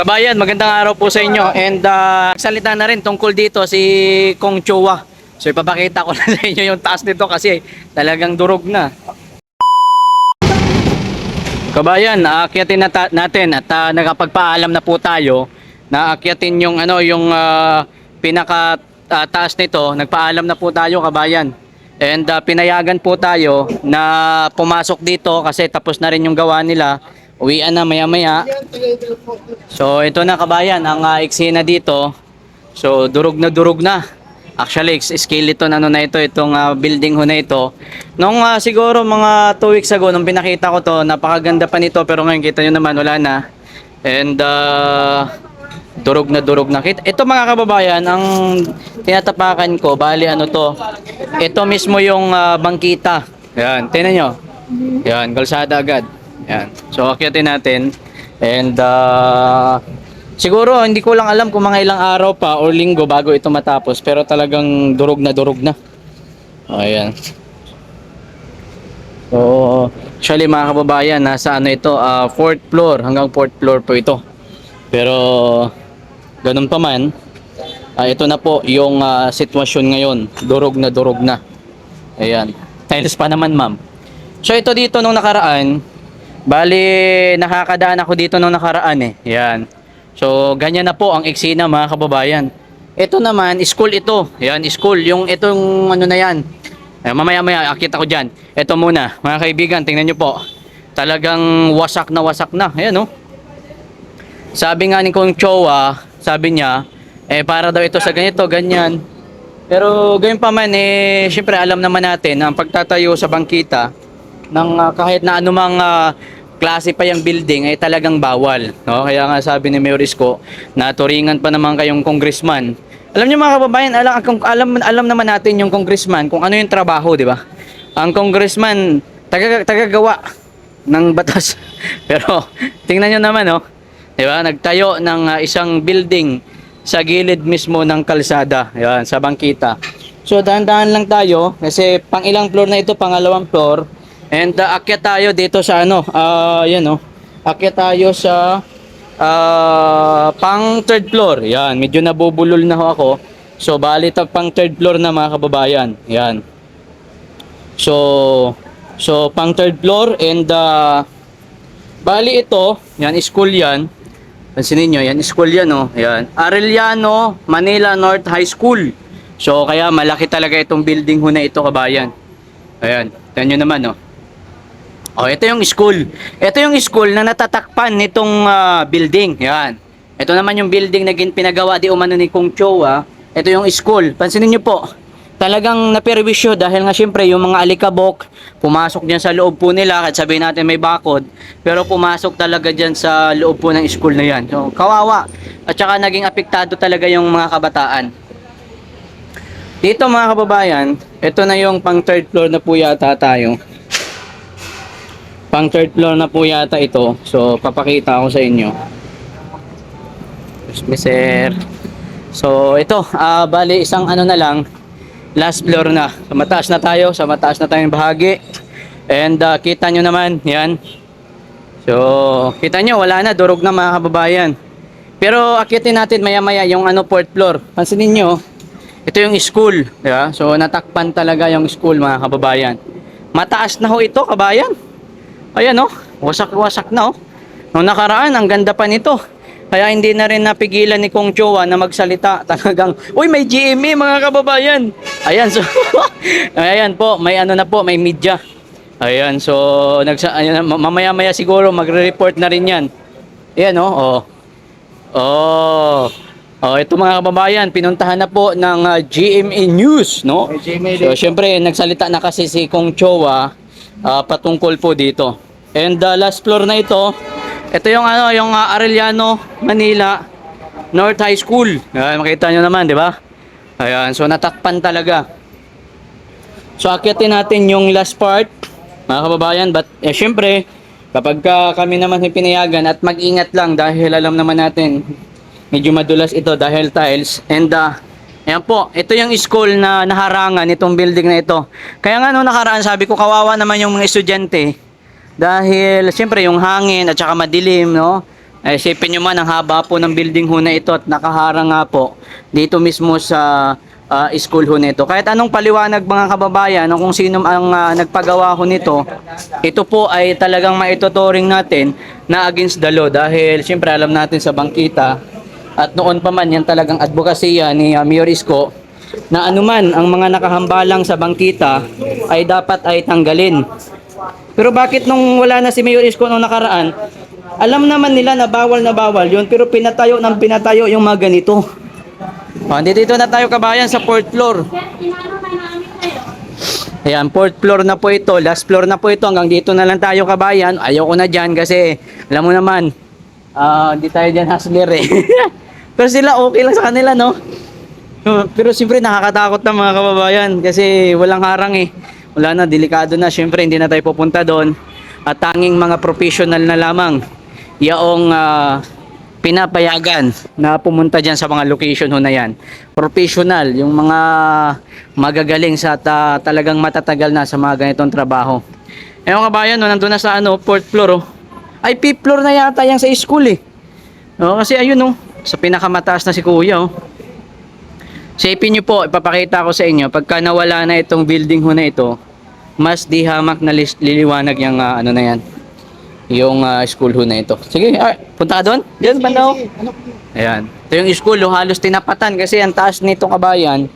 Kabayan, magandang araw po sa inyo. And salita na rin tungkol dito si Kong Chua. So ipapakita ko na sa inyo yung taas nito kasi talagang durog na. Kabayan, aakyatin natin at nakapagpaalam na po tayo na aakyatin yung yung pinaka taas nito. Nagpaalam na po tayo, kabayan. And pinayagan po tayo na pumasok dito kasi tapos na rin yung gawa nila. Uwian na maya-maya. So ito na, kabayan, ang eksena dito. So durog na. Actually, skeleton na ito, itong building ho na ito. Nung siguro mga 2 weeks ago, nung pinakita ko to, napakaganda pa nito. Pero ngayon kita nyo naman, wala na. And durog na. Ito mga kababayan, ang tinatapakan ko, bali ano to. Ito mismo yung bangkita. Yan, tingnan nyo. Yan, kalsada agad. Yan. So akyatin natin. And siguro hindi ko lang alam kung mga ilang araw pa o linggo bago ito matapos, pero talagang durog na. Ayan. So actually mga kababayan, nasa ano ito, 4th floor, hanggang 4th floor po ito. Pero ganun pa man, ito na po yung sitwasyon ngayon. Durog na. Ayan. Tiles pa naman, ma'am. So ito dito nung nakaraan, bali nakakadaan ako dito nung nakaraan eh. Yan. So ganyan na po ang eksena mga kababayan. Ito naman, school ito. Yan, school. Yung itong ano na yan. Mamaya akita ko dyan. Ito muna, mga kaibigan, tingnan nyo po. Talagang wasak na. Ayan, oh. Sabi nga ni Kong Chua, sabi niya, para daw ito sa ganito, ganyan. Pero gayon pa man, syempre alam naman natin ang pagtatayo sa bangkita ng kahit na anumang klase pa yung building ay talagang bawal, no? Kaya nga sabi ni Mayor Isko na turingan pa naman kayong congressman. Alam niyo mga kababayan, alam naman natin yung congressman kung ano yung trabaho, di ba? Ang congressman tagagawa ng batas. Pero tingnan niyo naman, no? Di ba? Nagtayo ng isang building sa gilid mismo ng kalsada, yan, sa bangkita. So dahan-dahan lang tayo kasi pang ilang floor na ito, pangalawang floor. And akyat tayo dito sa yan, akyat tayo sa pang 3rd floor. Yan, medyo nabubulol na ako. So bali pang 3rd floor na mga kababayan. Yan. So pang 3rd floor and bali ito, yan, school yan. Pansinin nyo, yan, school yan, oh. Yan, Arellano Manila North High School. So kaya malaki talaga itong building ho na ito, kabayan. Ayan, tingnan nyo naman, oh. Oh, ito yung school. Ito yung school na natatakpan nitong building. Yan. Ito naman yung building na pinagawa di umano ni Kong Chua. Ito yung school. Pansinin niyo po. Talagang naperwisyo dahil nga syempre yung mga alikabok pumasok diyan sa loob po nila, kahit sabihin natin may bakod, pero pumasok talaga diyan sa loob po ng school na yan. So, kawawa. At saka naging apektado talaga yung mga kabataan. Dito mga kababayan, ito na yung pang 3rd floor na po yata tayo. Pang 3rd floor na po yata ito. So papakita ko sa inyo. Sir. So ito, bali isang na lang, last floor na. So mataas na tayo, sa mataas na tayong bahagi. And kita nyo naman, yan. So kita nyo, wala na, durog na mga kababayan. Pero akitin natin maya-maya yung 4th floor. Pansinin nyo, ito yung school, diba? So natakpan talaga yung school mga kababayan. Mataas na ho ito, kabayan. Ayan, oh, wasak na, oh. Nung nakaraan, ang ganda pa nito. Kaya hindi na rin napigilan ni Kong Chua na magsalita. Talagang, uy, may GMA mga kababayan. Ayan, so, ayan po, may na po, may media. Ayan, so, mamaya-maya siguro magre-report na rin yan. Ayan, oh. Oh, ito mga kababayan, pinuntahan na po ng GMA News, no? So, syempre, nagsalita na kasi si Kong Chua patungkol po dito. And last floor na ito yung yung Arellano Manila North High School. Ayan, makita nyo naman, di ba? Ayan, so natakpan talaga. So akyatin natin yung last part mga kababayan, but syempre kapag kami naman pinayagan at mag-ingat lang dahil alam naman natin medyo madulas ito dahil tiles. And ayan po, ito yung school na naharangan itong building na ito. Kaya nga nung nakaraan sabi ko, kawawa naman yung mga estudyante. Dahil siyempre yung hangin at saka madilim, no? Ay, isipin nyo man, ang haba po ng building ho na ito at nakaharang nga po dito mismo sa school ho nito. Kahit anong paliwanag mga kababayan, no, kung sino ang nagpagawa ho nito, ito po ay talagang maituturing natin na against the law dahil siyempre alam natin sa bangkita at noon pa man yan talagang advokasya ni Mayor Isko na anuman ang mga nakahambalang sa bangkita ay dapat ay tanggalin. Pero bakit nung wala na si Mayor Isko nung nakaraan, alam naman nila na bawal yun, pero pinatayo yung mga ganito. Dito na tayo kabayan sa 4th floor. Ayan, 4th floor na po ito, last floor na po ito, hanggang dito na lang tayo kabayan. Ayoko na dyan kasi, alam mo naman, hindi tayo dyan hustler eh. Pero sila okay lang sa kanila, no? Pero siyempre nakakatakot na mga kababayan kasi walang harang eh. Wala na, delikado na, siyempre hindi na tayo pupunta doon. At tanging mga professional na lamang yaong pinapayagan na pumunta dyan sa mga location ho na yan. Professional, yung mga magagaling sa talagang matatagal na sa mga ganitong trabaho. Eh mga kabayan, no, nandun na sa 4th floor. Oh. Ay, 5th floor na yata yan sa school eh. No, kasi ayun oh, sa pinakamataas na si kuya oh. Sipin nyo po, ipapakita ko sa inyo, pagka nawala na itong building ho na ito, mas di hamak na liliwanag yung ano na yan. Yung school ho na ito. Sige, punta ka doon. Diyan, banda ho. Ayan. Ito yung school ho, halos tinapatan kasi ang taas nito kabayan.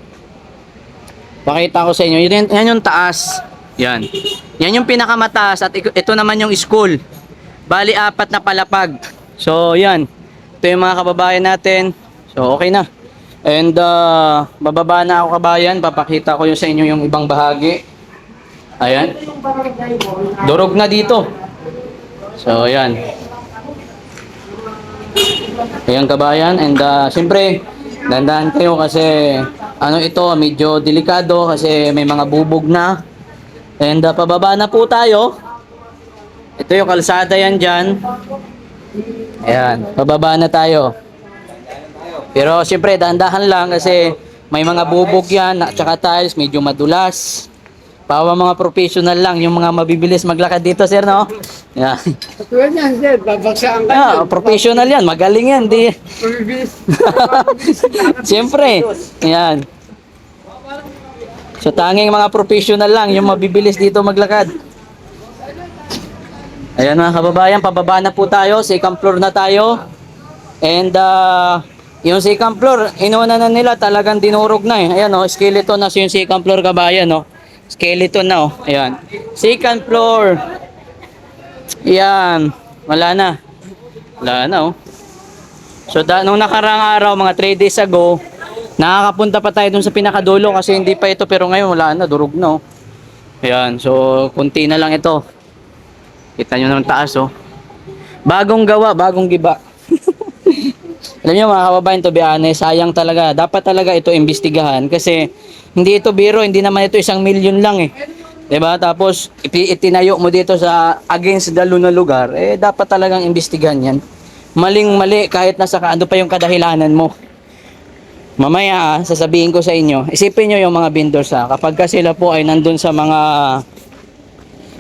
Pakita ko sa inyo. Yan yung taas. Yan. Yan yung pinakamataas at ito naman yung school. Bali, 4 na palapag. So, yan. Ito yung mga kababayan natin. So, okay na. And, bababa na ako kabayan. Papakita ko yung sa inyo yung ibang bahagi. Ayan. Durog na dito. So, ayan. Ayan kabayan. And, siyempre, dandahan kayo kasi, ano ito, medyo delikado kasi may mga bubog na. And, pababa na po tayo. Ito yung kalsada yan dyan. Ayan, pababa na tayo. Pero, siyempre, dandahan lang kasi may mga bubog yan at saka tiles, medyo madulas. Pawa mga professional lang, yung mga mabibilis maglakad dito, sir, no? Yeah. Tulad yan, sir. Babagsaan ka. Professional yan, magaling yan. Di... Siyempre, yan. So, tanging mga professional lang, yung mabibilis dito maglakad. Ayan mga kababayan, pababa na po tayo. 2nd floor na tayo. And, yung 2nd floor, inuuna na nila, talagang dinurog na eh. Ayan, oh, skeleton na yung 2nd floor, kabayan, no? Skeleton na, oh. Ayan. 2nd floor. Ayan. Wala na. Wala na, oh. So, nung nakarang araw, mga 3 days ago, nakakapunta pa tayo dun sa pinakadulo kasi hindi pa ito. Pero ngayon, wala na. Durog na, oh. Ayan. So, kunti na lang ito. Kita nyo ng taas, oh. Bagong gawa, bagong giba. Alam nyo mga kababayan, to be honest, sayang talaga. Dapat talaga ito imbestigahan kasi hindi ito biro, hindi naman ito 1 milyon lang eh. 'Di ba? Tapos itinayo mo dito sa against the law na lugar, eh dapat talagang imbestigahan 'yan. Maling-mali kahit nasa ano pa yung kadahilanan mo. Mamaya sasabihin ko sa inyo, isipin nyo yung mga vendors kapag ka sila po ay nandun sa mga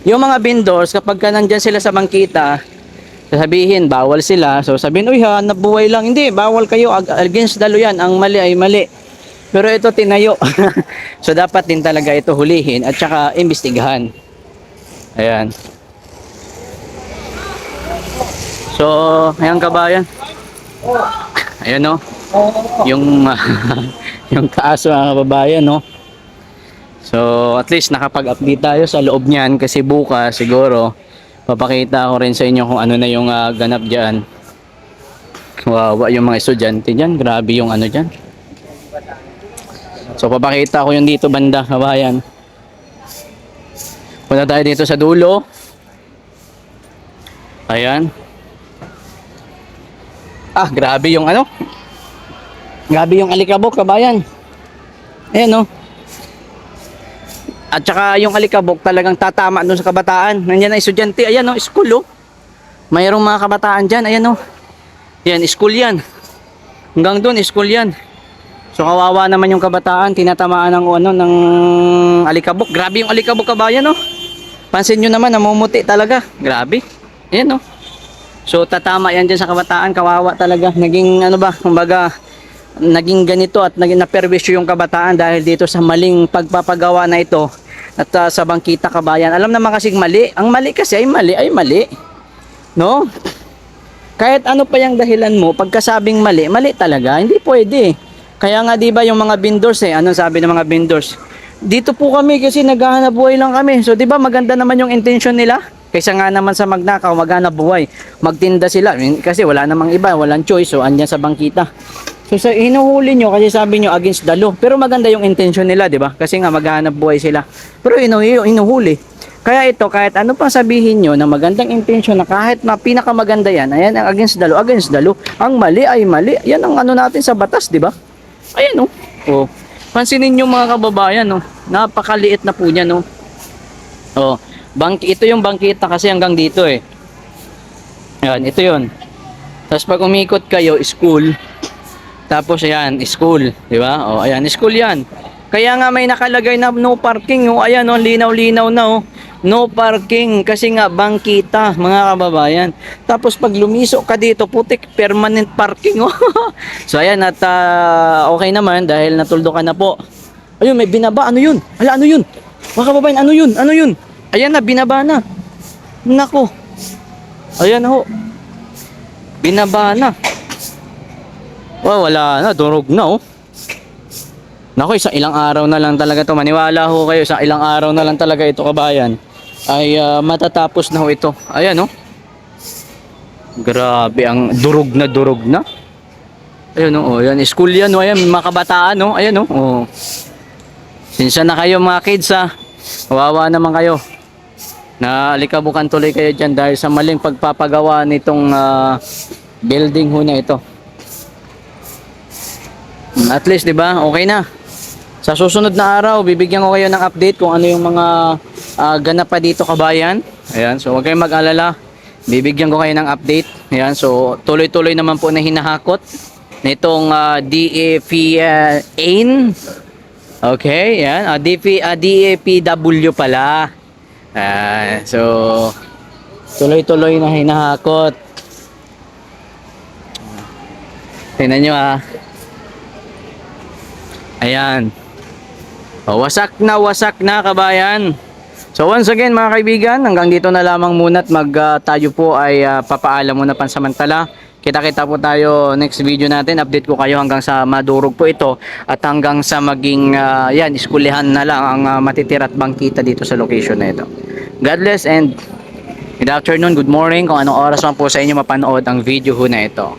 yung mga vendors kapag ka nandyan sila sa bangkita, sasabihin bawal sila. So sabihin, uy ha, nabuhay lang. Hindi, bawal kayo, against the law yan. Ang mali ay mali. Pero ito tinayo. So dapat din talaga ito hulihin at saka imbestigahan. Ayan. So, ayan kabayan. Ayan no. Yung yung taas mga kababayan no. So, at least nakapag-update tayo sa loob niyan kasi bukas siguro papakita ko rin sa inyo kung ano na yung ganap diyan. Wawa yung mga estudyante diyan, grabe yung ano diyan. So papakita ko yung dito banda, kabayan. Punta tayo dito sa dulo. Ayan. Grabe yung ano. Grabe yung alikabok, kabayan. Ayan no. At saka yung alikabok talagang tatama doon sa kabataan. Nandiyan na estudyante. Ayan no, school oh. Mayroong mga kabataan dyan. Ayan no. Yan, school yan. Hanggang doon, school yan. So kawawa naman yung kabataan, tinatamaan ng ano ng alikabok. Grabe yung alikabok, kabayan no. Pansin niyo naman namumuti talaga. Grabe. Ayan no. So tatama yan dyan sa kabataan, kawawa talaga. Naging ano ba, kumbaga, naging ganito at naging naperwisyo yung kabataan dahil dito sa maling pagpapagawa na ito at sa Bangkita Kabayan. Alam naman kasing mali. Ang mali kasi ay mali. No? Kahit ano pa yung dahilan mo, pagkasabing mali, mali talaga. Hindi pwede. Kaya nga 'di ba yung mga vendors anong sabi ng mga vendors? Dito po kami kasi naghahanap buhay lang kami. So 'di ba maganda naman yung intention nila? Kaysa nga naman sa magnakaw, maghanap buhay. Magtinda sila kasi wala namang iba, walang choice. So andyan sa Bangkita. So sa hinuhuli nyo kasi sabi nyo against the law. Pero maganda yung intention nila, 'di ba? Kasi nga maghahanap buhay sila. Pero hinuhuli. Kaya ito, kahit ano pang sabihin nyo na magandang intention na kahit pinakamaganda yan, ayan ang against the law. Ang mali ay mali. Yan ang ano natin sa batas, di ba? Ayan, oh. Oh. Pansinin nyo mga kababayan, oh. Napakaliit na po niya, no. Oh. Ito yung Bangkita kasi hanggang dito, eh. Ayan, ito yun. Tapos pag umikot kayo, school. Tapos ayan, school, di ba? Oh, ayan, school yan. Kaya nga may nakalagay na no parking, oh. Ayan, oh, linaw-linaw na, oh. No parking kasi nga Bangkita, mga kababayan. Tapos pag lumiso ka dito, putik, permanent parking, oh. So ayan, at okay naman dahil natuldo ka na po. Ayun, may binaba, ano yun? Ala, ano yun? Mga kababayan, ano yun? Ano yun? Ayan na, binaba na. Nako. Ayan, ho. Binaba na. Oh, wala na, durog na, oh. Nako, isang ilang araw na lang talaga to. Maniwala ho kayo, isang ilang araw na lang talaga ito, kabayan. Ay matatapos na ho ito. Ayan, oh. Grabe, ang durog na. Ayun, oh. Ayan, school yan, oh. Ayan, mga kabataan, oh. Ayan, oh. Oh. Sinsya na kayo, mga kids, ha. Kawawa naman kayo. Naalikabukan tuloy kayo dyan dahil sa maling pagpapagawa nitong building ho na ito. At least, di ba? Okay na. Sa susunod na araw, bibigyan ko kayo ng update kung ano yung mga ganap pa dito, kabayan. Ayan, so huwag kayong mag-alala. Bibigyan ko kayo ng update. Ayan, so tuloy-tuloy naman po na hinahakot nitong DAPN. Okay, ayan. DAPW pala. So tuloy-tuloy na hinahakot. Tingnan nyo, ayan. Wasak na, kabayan. So once again, mga kaibigan, hanggang dito na lamang muna at tayo po ay papaalam muna pansamantala. Kita-kita po tayo next video natin. Update ko kayo hanggang sa madurog po ito at hanggang sa maging iskulihan na lang ang matitira at Bangkita dito sa location na ito. God bless and good afternoon, good morning kung anong oras man po sa inyo mapanood ang video ho na ito.